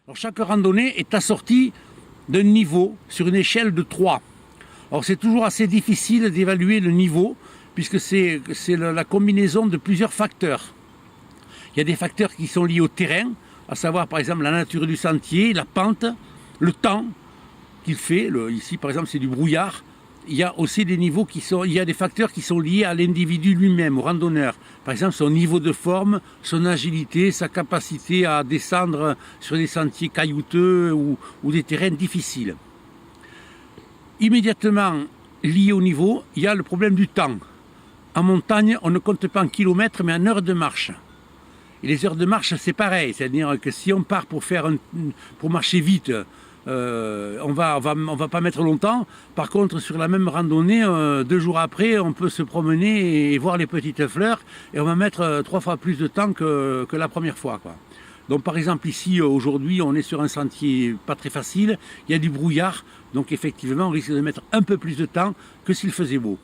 Alors, chaque randonnée est assortie d'un niveau sur une échelle de 3. Alors c'est toujours assez difficile d'évaluer le niveau puisque c'est la combinaison de plusieurs facteurs. Il y a des facteurs qui sont liés au terrain, à savoir par exemple la nature du sentier, la pente, le temps qu'il fait. Ici par exemple c'est du brouillard. Il y a aussi il y a des facteurs qui sont liés à l'individu lui-même, au randonneur. Par exemple, son niveau de forme, son agilité, sa capacité à descendre sur des sentiers caillouteux ou des terrains difficiles. Immédiatement lié au niveau, il y a le problème du temps. En montagne, on ne compte pas en kilomètres, mais en heures de marche. Et les heures de marche, c'est pareil. C'est-à-dire que si on part pour marcher vite, on va pas mettre longtemps. Par contre, sur la même randonnée, 2 jours après, on peut se promener et voir les petites fleurs. Et on va mettre 3 fois plus de temps que la première fois, quoi. Donc par exemple ici, aujourd'hui, on est sur un sentier pas très facile. Il y a du brouillard. Donc effectivement, on risque de mettre un peu plus de temps que s'il faisait beau.